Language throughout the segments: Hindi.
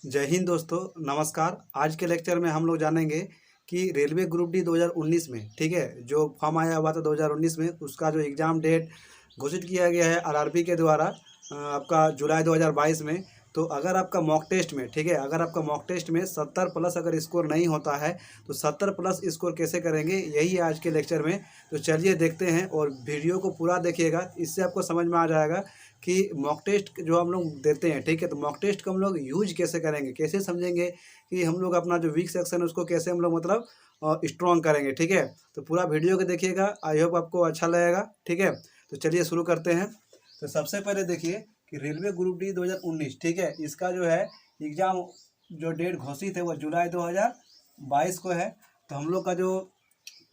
जय हिंद दोस्तों, नमस्कार। आज के लेक्चर में हम लोग जानेंगे कि रेलवे ग्रुप डी 2019 में, ठीक है, जो फॉर्म आया हुआ था 2019 में, उसका जो एग्ज़ाम डेट घोषित किया गया है आरआरबी के द्वारा आपका जुलाई 2022 में। तो अगर आपका मॉक टेस्ट में, ठीक है, अगर आपका मॉक टेस्ट में 70 प्लस अगर स्कोर नहीं होता है तो 70 प्लस स्कोर कैसे करेंगे, यही है आज के लेक्चर में। तो चलिए देखते हैं और वीडियो को पूरा देखिएगा, इससे आपको समझ में आ जाएगा कि मॉक टेस्ट जो हम लोग देते हैं, ठीक है, तो मॉक टेस्ट को हम लोग यूज कैसे करेंगे, कैसे समझेंगे कि हम लोग अपना जो वीक सेक्शन है उसको कैसे हम लोग मतलब स्ट्रॉन्ग करेंगे, ठीक है। तो पूरा वीडियो को देखिएगा, आई होप आपको अच्छा लगेगा, ठीक है। तो चलिए शुरू करते हैं। तो सबसे पहले देखिए कि रेलवे ग्रुप डी 2019, ठीक है, इसका जो है एग्ज़ाम जो डेट घोषित है वो जुलाई 2022 को है। तो हम लोग का जो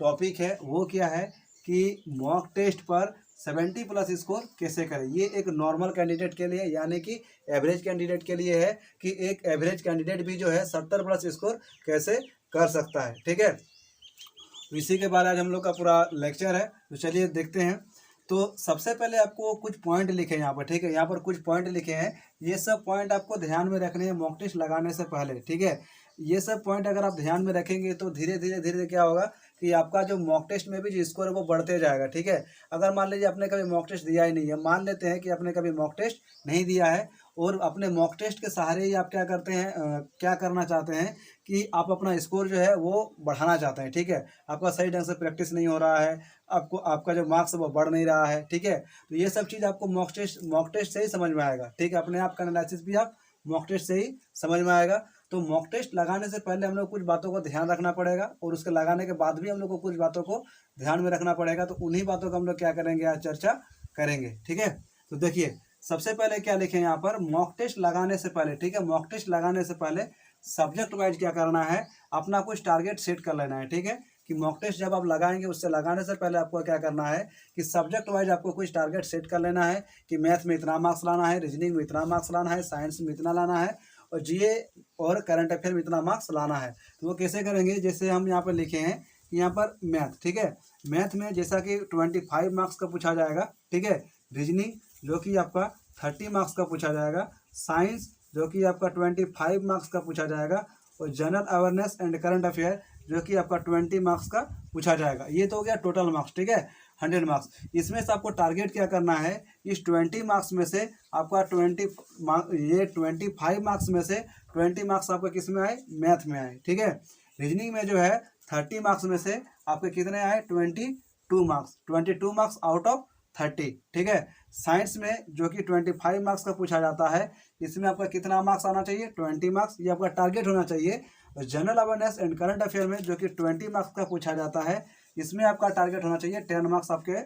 टॉपिक है वो क्या है कि मॉक टेस्ट पर 70 प्लस स्कोर कैसे करें। ये एक नॉर्मल कैंडिडेट के लिए, यानी कि एवरेज कैंडिडेट के लिए है कि एक एवरेज कैंडिडेट भी जो है 70 प्लस स्कोर कैसे कर सकता है, ठीक है। तो इसी के बारे में आज हम लोग का पूरा लेक्चर है। तो चलिए देखते हैं। तो सबसे पहले आपको कुछ पॉइंट लिखे हैं यहाँ पर, ठीक है, यहाँ पर कुछ पॉइंट लिखे हैं। ये सब पॉइंट आपको ध्यान में रखने हैं मॉक टेस्ट लगाने से पहले, ठीक है। ये सब पॉइंट अगर आप ध्यान में रखेंगे तो धीरे धीरे क्या होगा कि आपका जो मॉक टेस्ट में भी जो स्कोर है वो बढ़ते जाएगा, ठीक है। अगर मान लीजिए आपने कभी मॉक टेस्ट दिया ही नहीं है, मान लेते हैं कि आपने कभी मॉक टेस्ट नहीं दिया है और अपने मॉक टेस्ट के सहारे ही आप क्या करते हैं, क्या करना चाहते हैं कि आप अपना स्कोर जो है वो बढ़ाना चाहते हैं, ठीक है। आपका सही ढंग से प्रैक्टिस नहीं हो रहा है, आपको आपका जो मार्क्स है वो बढ़ नहीं रहा है, ठीक है। तो ये सब चीज़ आपको मॉक टेस्ट से ही समझ में आएगा, ठीक है। अपने आप का एनालिसिस भी आप मॉक टेस्ट से ही समझ में आएगा। तो मॉक टेस्ट लगाने से पहले हम लोग कुछ बातों को ध्यान रखना पड़ेगा और उसके लगाने के बाद भी हम लोग को कुछ बातों को ध्यान में रखना पड़ेगा। तो उन्हीं बातों को हम लोग क्या करेंगे, आज चर्चा करेंगे, ठीक है। तो देखिए सबसे पहले क्या लिखे यहाँ पर, मॉक टेस्ट लगाने से पहले, ठीक है, मॉक टेस्ट लगाने से पहले सब्जेक्ट वाइज क्या करना है, अपना कुछ टारगेट सेट कर लेना है, ठीक है। कि मॉक टेस्ट जब आप लगाएंगे उससे लगाने से पहले आपको क्या करना है कि सब्जेक्ट वाइज आपको कुछ टारगेट सेट कर लेना है कि मैथ में इतना मार्क्स लाना है, रीजनिंग में इतना मार्क्स लाना है, साइंस में इतना लाना है और जीए और करंट अफेयर में इतना मार्क्स लाना है। तो वो कैसे करेंगे, जैसे हम यहाँ पर लिखे हैं कि यहाँ पर मैथ, ठीक है, मैथ में जैसा कि 25 मार्क्स का पूछा जाएगा, ठीक है। रीजनिंग जो कि आपका 30 मार्क्स का पूछा जाएगा, साइंस जो कि आपका 25 मार्क्स का पूछा जाएगा और general awareness and current affair जो कि आपका 20 मार्क्स का पूछा जाएगा। ये तो हो गया टोटल मार्क्स, ठीक है, 100 मार्क्स। इसमें से आपको टारगेट क्या करना है, इस 20 मार्क्स में से आपका 25 मार्क्स में से 20 मार्क्स आपका किस में आए, मैथ में आए, ठीक है। रीजनिंग में जो है 30 मार्क्स में से आपके कितने आए, 22 मार्क्स आउट ऑफ 30, ठीक है। साइंस में जो कि 25 मार्क्स का पूछा जाता है, इसमें आपका कितना मार्क्स आना चाहिए, 20 मार्क्स, ये आपका टारगेट होना चाहिए। और general awareness and current affair में जो कि 20 मार्क्स का पूछा जाता है, इसमें आपका टारगेट होना चाहिए 10 मार्क्स आपके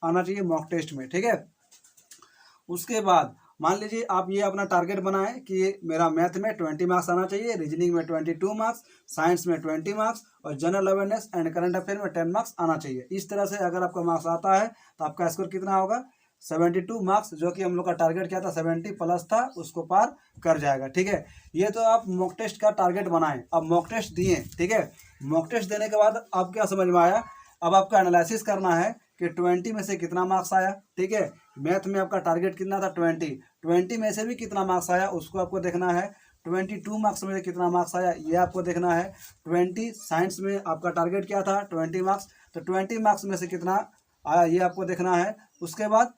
आना चाहिए मॉक टेस्ट में, ठीक है। उसके बाद मान लीजिए आप ये अपना टारगेट बनाएं कि मेरा मैथ में 20 मार्क्स आना चाहिए, रीजनिंग में 22 मार्क्स, साइंस में 20 मार्क्स और general awareness and current affair में 10 मार्क्स आना चाहिए। इस तरह से अगर आपका मार्क्स आता है तो आपका स्कोर कितना होगा, 72 मार्क्स, जो कि हम लोग का टारगेट क्या था 70 प्लस था, उसको पार कर जाएगा, ठीक है। ये तो आप मॉक टेस्ट का टारगेट बनाएं। अब मॉक टेस्ट दिए, ठीक है, मॉक टेस्ट देने के बाद अब क्या समझ में आया, अब आपका एनालिसिस करना है कि 20 में से कितना मार्क्स आया, ठीक है। मैथ में आपका टारगेट कितना था, 20 में से भी कितना मार्क्स आया उसको आपको देखना है। 22 मार्क्स में से कितना मार्क्स आया ये आपको देखना है। 20 साइंस में आपका टारगेट क्या था, 20 मार्क्स, तो 20 मार्क्स में से कितना आया ये आपको देखना है। उसके बाद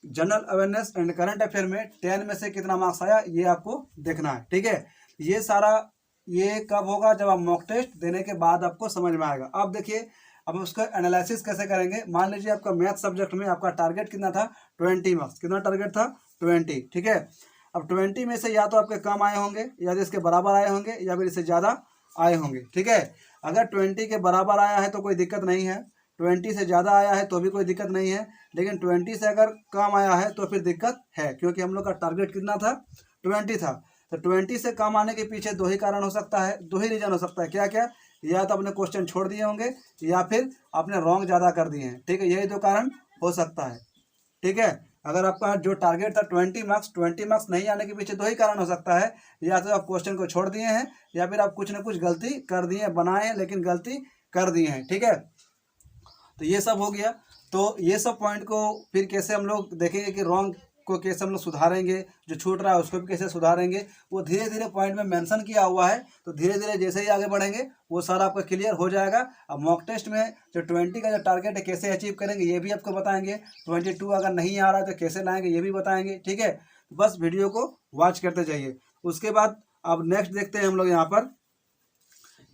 general awareness and current affair में 10 में से कितना मार्क्स आया ये आपको देखना है, ठीक है। ये सारा ये कब होगा, जब आप मॉक टेस्ट देने के बाद आपको समझ में आएगा। अब देखिए अब उसका एनालिसिस कैसे करेंगे। मान लीजिए आपका मैथ सब्जेक्ट में आपका टारगेट कितना था, 20 मार्क्स, कितना टारगेट था, 20, ठीक है। अब 20 में से या तो आपके कम आए होंगे या तो इसके बराबर आए होंगे या फिर इससे ज़्यादा आए होंगे, ठीक है। अगर 20 के बराबर आया है तो कोई दिक्कत नहीं है, 20 से ज़्यादा आया है तो भी कोई दिक्कत नहीं है, लेकिन 20 से अगर कम आया है तो फिर दिक्कत है, क्योंकि हम लोग का टारगेट कितना था, 20 था। तो 20 से कम आने के पीछे दो ही कारण हो सकता है, दो ही रीजन हो सकता है। क्या क्या, या तो आपने क्वेश्चन छोड़ दिए होंगे या फिर आपने रॉन्ग ज़्यादा कर दिए हैं, ठीक है, यही दो कारण हो सकता है, ठीक है। अगर आपका जो टारगेट था 20 मार्क्स नहीं आने के पीछे दो ही कारण हो सकता है, या तो आप क्वेश्चन को छोड़ दिए हैं या फिर आप कुछ ना कुछ गलती कर दिए हैं, बनाए हैं लेकिन गलती कर दिए हैं, ठीक है। तो ये सब हो गया। तो ये सब पॉइंट को फिर कैसे हम लोग देखेंगे कि रॉन्ग को कैसे हम लोग सुधारेंगे, जो छूट रहा है उसको भी कैसे सुधारेंगे, वो धीरे धीरे पॉइंट में मेंशन किया हुआ है। तो धीरे धीरे जैसे ही आगे बढ़ेंगे वो सारा आपका क्लियर हो जाएगा। अब मॉक टेस्ट में जो 20 का जो टारगेट है कैसे अचीव करेंगे ये भी आपको बताएंगे। 22 अगर नहीं आ रहा है तो कैसे लाएंगे ये भी बताएंगे, ठीक है। तो बस वीडियो को वॉच करते जाइए। उसके बाद अब नेक्स्ट देखते हैं हम लोग यहाँ पर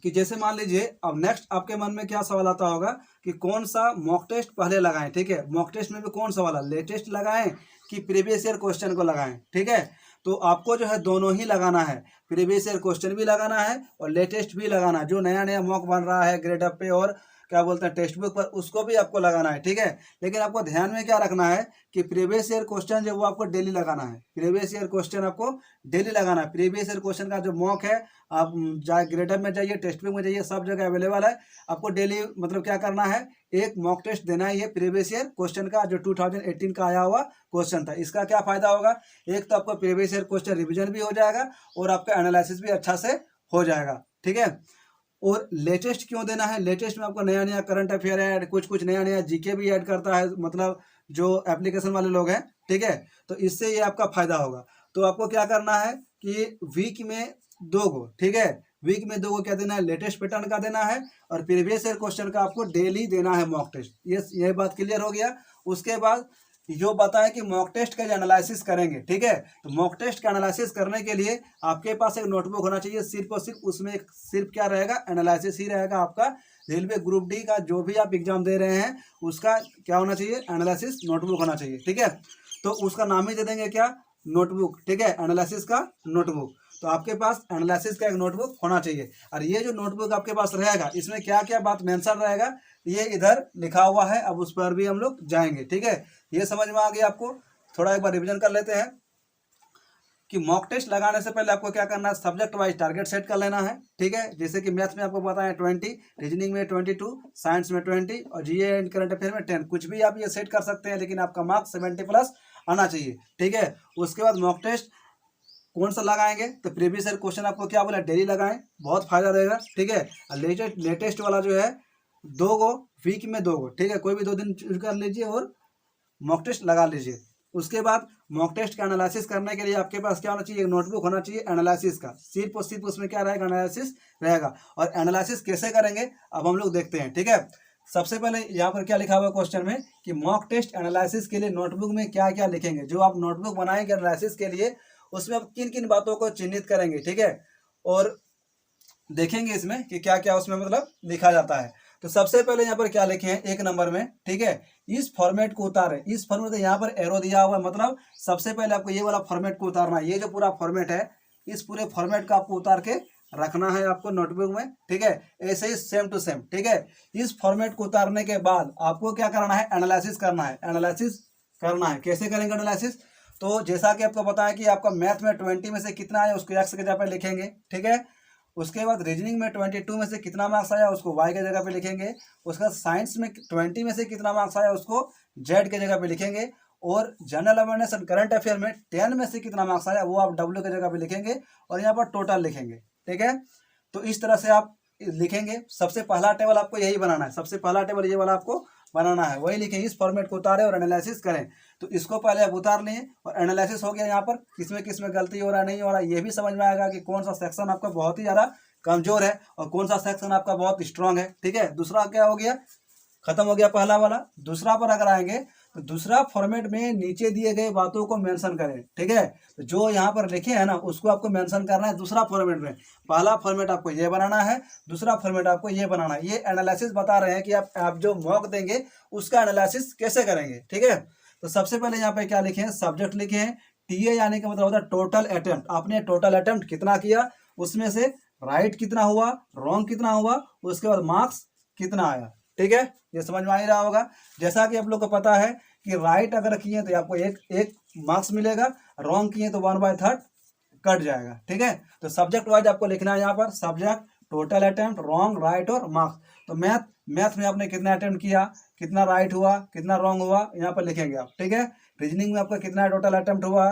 कि जैसे मान लीजिए अब नेक्स्ट आपके मन में क्या सवाल आता होगा कि कौन सा मॉक टेस्ट पहले लगाएं, ठीक है। मॉक टेस्ट में भी कौन सा वाला, लेटेस्ट लगाएं कि प्रीवियस ईयर क्वेश्चन को लगाएं, ठीक है। तो आपको जो है दोनों ही लगाना है, प्रीवियस ईयर क्वेश्चन भी लगाना है और लेटेस्ट भी लगाना है। जो नया नया मॉक बन रहा है ग्रेड अप पे और क्या बोलते हैं टेक्स्ट बुक पर, उसको भी आपको लगाना है, ठीक है। लेकिन आपको ध्यान में क्या रखना है कि प्रीवियस ईयर क्वेश्चन जो वो आपको डेली लगाना है। प्रीवियस ईयर क्वेश्चन आपको डेली लगाना है। प्रीवियस ईयर क्वेश्चन का जो मॉक है आप चाहे ग्रेड अप में जाइए, टेक्स्ट बुक में जाइए, सब जगह अवेलेबल है। आपको डेली मतलब क्या करना है, एक मॉक टेस्ट देना ही है प्रीवियस ईयर क्वेश्चन का, जो 2018 का आया हुआ क्वेश्चन था। इसका क्या फायदा होगा, एक तो आपको प्रीवियस ईयर क्वेश्चन रिविजन भी हो जाएगा और आपका एनालिसिस भी अच्छा से हो जाएगा, ठीक है। और लेटेस्ट क्यों देना है, लेटेस्ट में आपको नया नया करंट अफेयर ऐड, कुछ कुछ नया नया जीके भी ऐड करता है, मतलब जो एप्लीकेशन वाले लोग हैं, ठीक है। तो इससे ये आपका फायदा होगा। तो आपको क्या करना है कि वीक में 2 गो, ठीक है, वीक में 2 गो क्या देना है, लेटेस्ट पैटर्न का देना है और प्रीवियस ईयर क्वेश्चन का आपको डेली देना है मॉक टेस्ट। ये बात क्लियर हो गया। उसके बाद जो बताया कि मॉक टेस्ट का जो एनालिसिस करेंगे, ठीक है। तो मॉक टेस्ट का एनालिसिस करने के लिए आपके पास एक नोटबुक होना चाहिए, सिर्फ और सिर्फ उसमें सिर्फ क्या रहेगा, एनालिसिस ही रहेगा आपका। रेलवे ग्रुप डी का जो भी आप एग्जाम दे रहे हैं उसका क्या होना चाहिए, एनालिसिस नोटबुक होना चाहिए, ठीक है। तो उसका नाम ही दे देंगे क्या, नोटबुक, ठीक है, एनालिसिस का नोटबुक। तो आपके पास एनालिसिस का एक नोटबुक होना चाहिए। और ये जो नोटबुक आपके पास रहेगा इसमें क्या क्या बात मेंशन रहेगा ये इधर लिखा हुआ है, अब उस पर भी हम लोग जाएंगे, ठीक है। ये समझ में आ गया आपको। थोड़ा एक बार रिवीजन कर लेते हैं कि मॉक टेस्ट लगाने से पहले आपको क्या करना है, सब्जेक्ट वाइज टारगेट सेट कर लेना है, ठीक है। जैसे कि मैथ्स में आपको बताया 20, रीजनिंग में 22, साइंस में 20 और जीए एंड करंट अफेयर में 10। कुछ भी आप ये सेट कर सकते हैं लेकिन आपका मार्क्स 70 प्लस आना चाहिए, ठीक है। उसके बाद मॉक टेस्ट कौन सा लगाएंगे, तो प्रीवियस ईयर क्वेश्चन आपको क्या बोला, डेली लगाएं, बहुत फायदा रहेगा, ठीक है। लेटेस्ट वाला जो है 2 गो, वीक में 2 गो, ठीक है, कोई भी 2 दिन चूज कर लीजिए और मॉक टेस्ट लगा लीजिए। उसके बाद मॉक टेस्ट का एनालिसिस करने के लिए आपके पास क्या होना चाहिए, एक नोटबुक होना चाहिए एनालिसिस का, सिर्फ और सिर्फ उसमें क्या रहेगा, एनालिसिस रहेगा। और एनालिसिस कैसे करेंगे अब हम लोग देखते हैं, ठीक है। सबसे पहले यहाँ पर क्या लिखा हुआ है क्वेश्चन में कि मॉक टेस्ट एनालिसिस के लिए नोटबुक में क्या क्या लिखेंगे। जो आप नोटबुक बनाएंगे एनालिसिस के लिए उसमें आप किन किन बातों को चिन्हित करेंगे, ठीक है, और देखेंगे इसमें कि क्या क्या उसमें मतलब लिखा जाता है। तो सबसे पहले यहाँ पर क्या लिखे हैं, 1 नंबर में, ठीक है, इस फॉर्मेट को उतारें। इस फॉर्मेट यहाँ पर एरो दिया हुआ है, मतलब सबसे पहले आपको ये वाला फॉर्मेट को उतारना है। ये जो पूरा फॉर्मेट है इस पूरे फॉर्मेट को आपको उतार के रखना है आपको नोटबुक में, ठीक है। ऐसे ही सेम टू सेम, ठीक है। इस फॉर्मेट को उतारने के बाद आपको क्या करना है, एनालिसिस करना है। एनालिसिस करना है, कैसे करेंगे एनालिसिस, तो जैसा कि आपको पता है कि आपका मैथ में 20 में से कितना आया उसको एक्स की जगह पे लिखेंगे, ठीक है। उसके बाद रीजनिंग में 22 में से कितना मार्क्स आया उसको वाई के जगह पे लिखेंगे। उसके बाद साइंस में 20 में से कितना मार्क्स आया उसको जेड के जगह पे लिखेंगे। और general awareness and current affair में 10 में से कितना मार्क्स आया वो आप डब्ल्यू के जगह पे लिखेंगे और यहाँ पर टोटल लिखेंगे, ठीक है। तो इस तरह से आप लिखेंगे। सबसे पहला टेबल आपको यही बनाना है, सबसे पहला टेबल ये वाला आपको बनाना है, वही लिखें। इस फॉर्मेट को उतारें और एनालिसिस करें। तो इसको पहले आप उतार लिए और एनालिसिस हो गया। यहाँ पर किसमें गलती हो रहा है, नहीं हो रहा है, ये भी समझ में आएगा कि कौन सा सेक्शन आपका बहुत ही ज़्यादा कमजोर है और कौन सा सेक्शन आपका बहुत स्ट्रांग है, ठीक है। दूसरा क्या हो गया, खत्म हो गया पहला वाला। दूसरा पर अगर आएंगे तो दूसरा फॉर्मेट में नीचे दिए गए बातों को मेंशन करें, ठीक है। तो जो यहाँ पर लिखे हैं ना उसको आपको मेंशन करना है दूसरा फॉर्मेट में। पहला फॉर्मेट आपको ये बनाना है, दूसरा फॉर्मेट आपको ये बनाना है। ये एनालिसिस बता रहे हैं कि आप जो मॉक देंगे उसका एनालिसिस कैसे करेंगे, ठीक है। तो सबसे पहले यहाँ पे क्या लिखे हैं, सब्जेक्ट लिखे हैं। टीए यानी कि मतलब होता है टोटल अटेम्प्ट। आपने टोटल अटेम्प्ट कितना किया, उसमें से राइट कितना हुआ, रॉन्ग कितना हुआ, उसके बाद मार्क्स कितना आया, ठीक है। ये समझ में आ ही रहा होगा। जैसा कि आप लोग को पता है कि राइट अगर किए तो आपको एक मार्क्स मिलेगा, रॉन्ग किए तो 1/3 कट जाएगा, ठीक है। तो सब्जेक्ट वाइज आपको लिखना है यहाँ पर, subject, total attempt, wrong, right और मार्क्स। तो मैथ में आपने कितना अटेम्प्ट किया, कितना राइट हुआ, कितना रॉन्ग हुआ, यहाँ पर लिखेंगे आप, ठीक है। रीजनिंग में आपका कितना टोटल अटेम्प्ट हुआ,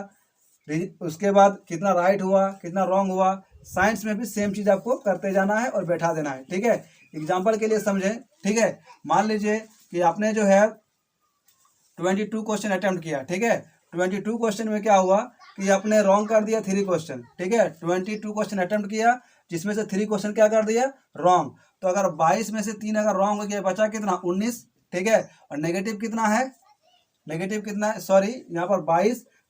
उसके बाद कितना राइट हुआ, कितना रॉन्ग हुआ। साइंस में भी सेम चीज़ आपको करते जाना है और बैठा देना है, ठीक है। एग्जाम्पल के लिए समझें, ठीक है। मान लीजिए कि आपने जो है 22 क्वेश्चन अटेम्प्ट किया, ठीक है। 22 क्वेश्चन में क्या हुआ कि आपने रॉन्ग कर दिया 3 क्वेश्चन, ठीक है। 22 क्वेश्चन अटेम्प्ट किया, जिसमें से 3 क्वेश्चन क्या कर दिया, रॉन्ग। तो अगर 22 में से 3 अगर रॉन्ग हो गया, बचा कितना, 19, ठीक है। और नेगेटिव कितना है, नेगेटिव कितना है, सॉरी यहाँ पर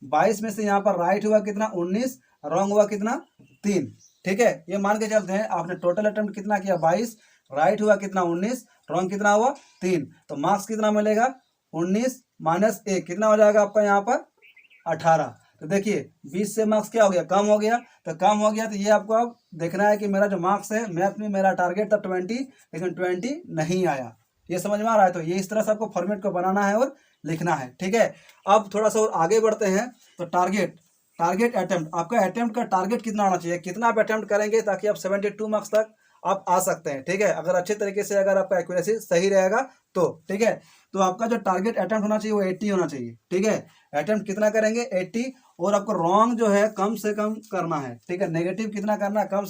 22 में से यहाँ पर राइट हुआ कितना, 19, रॉन्ग हुआ कितना, 3, ठीक है। ये मान के चलते हैं आपने टोटल अटेम्प्ट कितना किया, 22, राइट हुआ कितना, 19, रॉन्ग कितना हुआ, 3। तो मार्क्स कितना मिलेगा, 19 माइनस 1 कितना हो जाएगा आपका यहाँ पर, 18। तो देखिए 20 से मार्क्स क्या हो गया, कम हो गया। तो कम हो गया तो ये आपको अब देखना है कि मेरा जो मार्क्स है, मैथ में मेरा टारगेट था 20, लेकिन 20 नहीं आया। ये समझ में आ रहा है। तो ये इस तरह से आपको फॉर्मेट को बनाना है और लिखना है, ठीक है। अब थोड़ा सा और आगे बढ़ते हैं। तो टारगेट अटेम्प्ट, आपका अटेम्प्ट का टारगेट कितना होना चाहिए, कितना आप अटेम्प्ट करेंगे ताकि आप 72 मार्क्स तक आप आ सकते हैं, ठीक है। अगर अच्छे तरीके से अगर आपका एक्यूरेसी सही रहेगा तो, ठीक है। तो आपका जो टारगेट अटेम्प्ट होना चाहिए वो 80 होना चाहिए, ठीक है। अटेम्प्ट कितना करेंगे, 80। और आपको रॉन्ग जो है कम से कम करना है, ठीक है। नेगेटिव कितना करना है, कम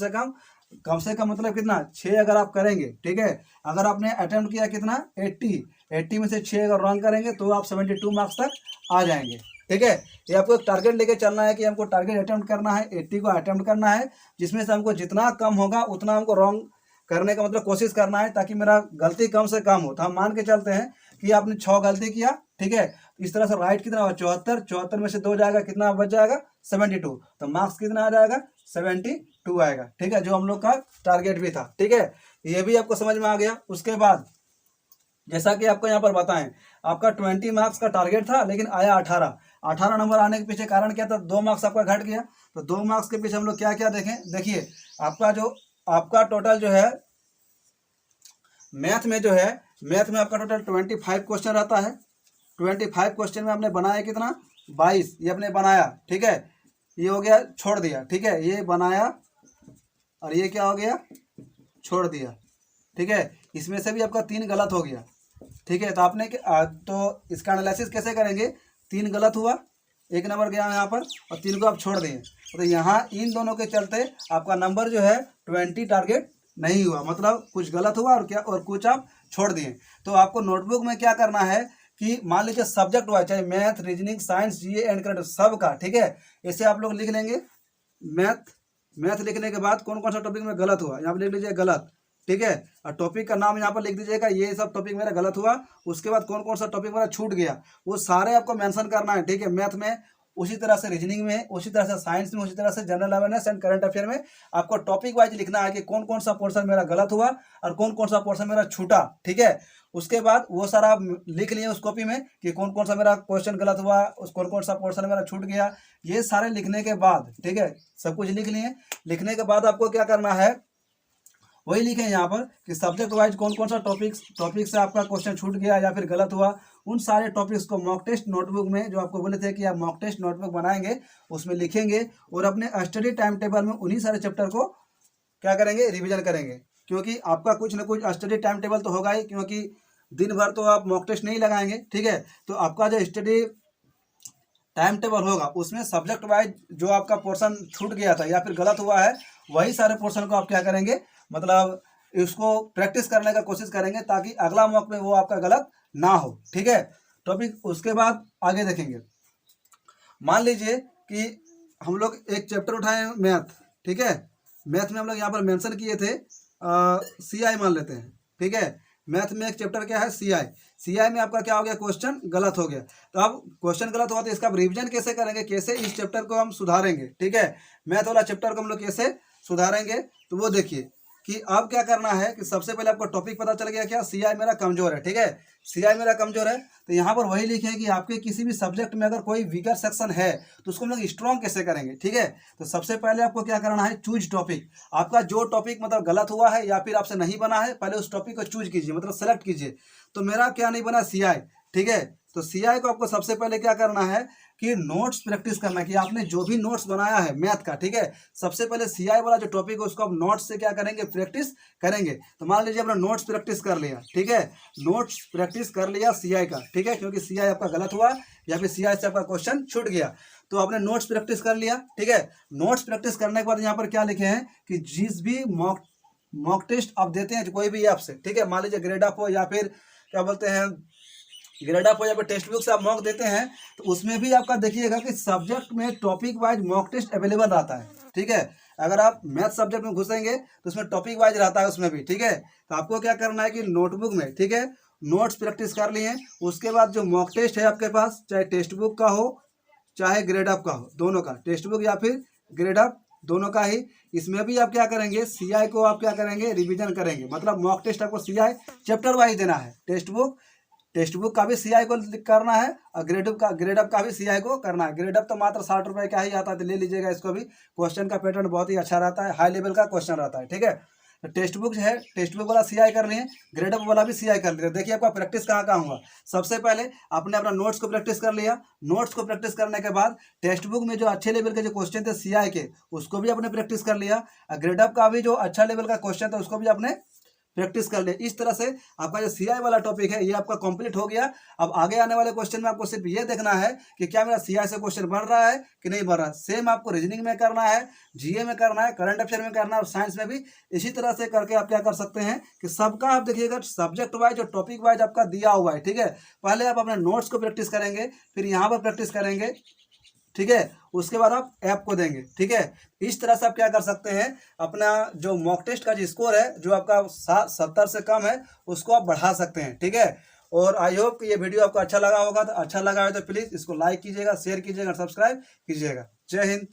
से कम मतलब कितना, 6 अगर आप करेंगे, ठीक है। अगर आपने अटेम्प्ट किया कितना, 80 में से 6 अगर रॉन्ग करेंगे तो आप 72 मार्क्स तक आ जाएंगे, ठीक है। ये आपको एक टारगेट लेके चलना है कि हमको टारगेट अटेम्प्ट करना है, 80 को अटेम्प्ट करना है, जिसमें से हमको जितना कम होगा उतना हमको रॉन्ग करने का मतलब कोशिश करना है, ताकि मेरा गलती कम से कम हो। तो हम मान के चलते हैं कि आपने 6 गलती किया, ठीक है। इस तरह से राइट कितना हुआ, 74 में से 2 जाएगा, कितना बच जाएगा, 72। तो मार्क्स कितना आ जाएगा, 72 आएगा, ठीक है, जो हम लोग का टारगेट भी था, ठीक है। ये भी आपको समझ में आ गया। उसके बाद जैसा कि आपको यहाँ पर बताएं, आपका 20 मार्क्स का टारगेट था, लेकिन आया 18 नंबर आने के पीछे कारण क्या था, 2 मार्क्स आपका घट गया। तो 2 मार्क्स के पीछे हम लोग क्या क्या देखें, देखिए आपका टोटल जो है मैथ में आपका टोटल 25 क्वेश्चन रहता है। 25 क्वेश्चन में आपने बनाया कितना, 22, ये आपने बनाया, ठीक है। ये हो गया, छोड़ दिया, ठीक है। ये बनाया और ये क्या हो गया, छोड़ दिया, ठीक है। इसमें से भी आपका 3 गलत हो गया, ठीक है। तो आपने तो इसका एनालिसिस कैसे करेंगे, 3 गलत हुआ, 1 नंबर गया यहाँ पर, और 3 को आप छोड़ दिए। तो यहाँ इन दोनों के चलते आपका नंबर जो है 20 टारगेट नहीं हुआ, मतलब कुछ गलत हुआ और कुछ आप छोड़ दिए। तो आपको नोटबुक में क्या करना है कि मान लीजिए सब्जेक्ट हुआ, चाहे math, reasoning, science, GA and current, सब का, ठीक है। ऐसे आप लोग लिख लेंगे। मैथ लिखने के बाद कौन कौन सा टॉपिक में गलत हुआ, यहाँ पर लिख लीजिए गलत, ठीक है। और टॉपिक का नाम यहाँ पर लिख दीजिएगा, ये सब टॉपिक मेरा गलत हुआ। उसके बाद कौन कौन सा टॉपिक मेरा छूट गया, वो सारे आपको मेंशन करना है, ठीक है। मैथ में, उसी तरह से रीजनिंग में, उसी तरह से साइंस में, उसी तरह से general awareness and current affair में आपको टॉपिक वाइज लिखना है कि कौन कौन सा पोर्शन मेरा गलत हुआ और कौन कौन सा पोर्शन मेरा छूटा, ठीक है। उसके बाद वो सारा आप लिख लिए उस कॉपी में कि कौन कौन सा मेरा क्वेश्चन गलत हुआ, उस कौन कौन सा पोर्शन मेरा छूट गया। ये सारे लिखने के बाद, ठीक है, सब कुछ लिख लिए। लिखने के बाद आपको क्या करना है, वही लिखे यहाँ पर कि सब्जेक्ट वाइज कौन कौन सा टॉपिक से आपका क्वेश्चन छूट गया या फिर गलत हुआ। उन सारे टॉपिक्स को मॉक टेस्ट नोटबुक में, जो आपको बोले थे कि आप मॉक टेस्ट नोटबुक बनाएंगे, उसमें लिखेंगे और अपने स्टडी टाइम टेबल में उन्हीं सारे चैप्टर को क्या करेंगे, रिविजन करेंगे। क्योंकि आपका कुछ ना कुछ स्टडी टाइम टेबल तो होगा ही, क्योंकि दिन भर तो आप मॉक टेस्ट नहीं लगाएंगे, ठीक है। तो आपका जो स्टडी टाइम टेबल होगा उसमें सब्जेक्ट वाइज जो आपका पोर्शन छूट गया था या फिर गलत हुआ है, वही सारे पोर्शन को आप क्या करेंगे, मतलब इसको प्रैक्टिस करने का कोशिश करेंगे, ताकि अगला मॉक में वो आपका गलत ना हो, ठीक है। टॉपिक उसके बाद आगे देखेंगे। मान लीजिए कि हम लोग एक चैप्टर उठाए मैथ, ठीक है। मैथ में हम लोग यहाँ पर मेंशन किए थे CI मान लेते हैं, ठीक है। मैथ में एक चैप्टर क्या है, CI में आपका क्या हो गया, क्वेश्चन गलत हो गया। तो अब क्वेश्चन गलत हुआ तो इसका रिवीजन कैसे करेंगे, कैसे इस चैप्टर को हम सुधारेंगे, ठीक है। मैथ वाला चैप्टर को हम लोग कैसे सुधारेंगे, तो वो देखिए कि अब क्या करना है कि सबसे पहले आपको टॉपिक पता चल गया क्या, CI मेरा कमजोर है, ठीक है। CI मेरा कमजोर है, तो यहाँ पर वही लिखे कि आपके किसी भी सब्जेक्ट में अगर कोई वीकर सेक्शन है तो उसको हम लोग स्ट्रॉन्ग कैसे करेंगे, ठीक है। तो सबसे पहले आपको क्या करना है, चूज टॉपिक। आपका जो टॉपिक मतलब गलत हुआ है या फिर आपसे नहीं बना है, पहले उस टॉपिक को चूज कीजिए, मतलब सेलेक्ट कीजिए। तो मेरा क्या नहीं बना, CI, ठीक है। तो CI को आपको सबसे पहले क्या करना है कि नोट्स प्रैक्टिस करना है, कि आपने जो भी नोट्स बनाया है मैथ का, ठीक है, सबसे पहले CI वाला जो टॉपिक है उसको आप नोट्स से क्या करेंगे, प्रैक्टिस करेंगे। तो मान लीजिए आपने नोट्स प्रैक्टिस कर लिया, ठीक है, नोट्स प्रैक्टिस कर लिया CI का, ठीक है, क्योंकि CI आपका गलत हुआ या फिर CI से आपका क्वेश्चन छूट गया, तो आपने नोट्स प्रैक्टिस कर लिया, ठीक है। नोट्स प्रैक्टिस करने के बाद यहाँ पर क्या लिखे हैं कि जिस भी मॉक टेस्ट आप देते हैं कोई भी ऐप से, ठीक है, मान लीजिए ग्रेड अप हो या फिर क्या बोलते हैं ग्रेड ऑफ या टेक्स्ट बुक से आप मॉक देते हैं तो उसमें भी आपका देखिएगा कि सब्जेक्ट में topic wise mock test available रहता है, ठीक है। अगर आप मैथ सब्जेक्ट में घुसेंगे तो उसमें टॉपिक वाइज रहता है उसमें भी, ठीक है। तो आपको क्या करना है कि नोटबुक में, ठीक है, नोट्स प्रैक्टिस कर लिए, उसके बाद जो मॉक टेस्ट है आपके पास, चाहे टेक्स्ट बुक का हो चाहे ग्रेड अप का हो, दोनों का, टेक्स्ट बुक या फिर ग्रेड अप दोनों का ही, इसमें भी आप क्या करेंगे, सीआई को आप क्या करेंगे, रिवीजन करेंगे। मतलब मॉक टेस्ट आपको सीआई चैप्टर वाइज देना है। टेक्स्ट बुक का भी सीआई को करना है और ग्रेड अप का भी सीआई को करना है। ग्रेड अप तो मात्र 60 रुपए का ही आता है, तो ले लीजिएगा इसको भी। क्वेश्चन का पैटर्न बहुत ही अच्छा रहता है, हाई लेवल का क्वेश्चन रहता है, ठीक है। तो टेक्स्ट बुक है, टेक्स्ट बुक वाला सीआई कर लिए, ग्रेड अप वाला भी सीआई कर लिया। देखिए आपका प्रैक्टिस कहाँ कहाँ हुआ। सबसे पहले आपने अपना नोट्स को प्रैक्टिस कर लिया। नोट्स को प्रैक्टिस करने के बाद टेक्स्ट बुक में जो अच्छे लेवल के जो क्वेश्चन थे सीआई के, उसको भी आपने प्रैक्टिस कर लिया। ग्रेड अप का भी जो अच्छा लेवल का क्वेश्चन था उसको भी आपने प्रैक्टिस कर ले। इस तरह से आपका जो सीआई वाला टॉपिक है ये आपका कंप्लीट हो गया। अब आगे आने वाले क्वेश्चन में आपको सिर्फ ये देखना है कि क्या मेरा सीआई से क्वेश्चन बन रहा है कि नहीं बन रहा। सेम आपको रीजनिंग में करना है, जीए में करना है, करंट अफेयर में करना है और साइंस में भी इसी तरह से करके आप क्या कर सकते हैं कि सबका आप देखिएगा सब्जेक्ट वाइज और टॉपिक वाइज आपका दिया हुआ है, ठीक है। पहले आप अपने नोट्स को प्रैक्टिस करेंगे, फिर यहाँ पर प्रैक्टिस करेंगे, ठीक है। उसके बाद आप ऐप को देंगे, ठीक है। इस तरह से आप क्या कर सकते हैं, अपना जो मॉक टेस्ट का जो स्कोर है जो आपका 70 से कम है उसको आप बढ़ा सकते हैं, ठीक है। और आई होप कि ये वीडियो आपको अच्छा लगा होगा। तो अच्छा लगा है तो प्लीज़ इसको लाइक कीजिएगा, शेयर कीजिएगा, सब्सक्राइब कीजिएगा। जय हिंद।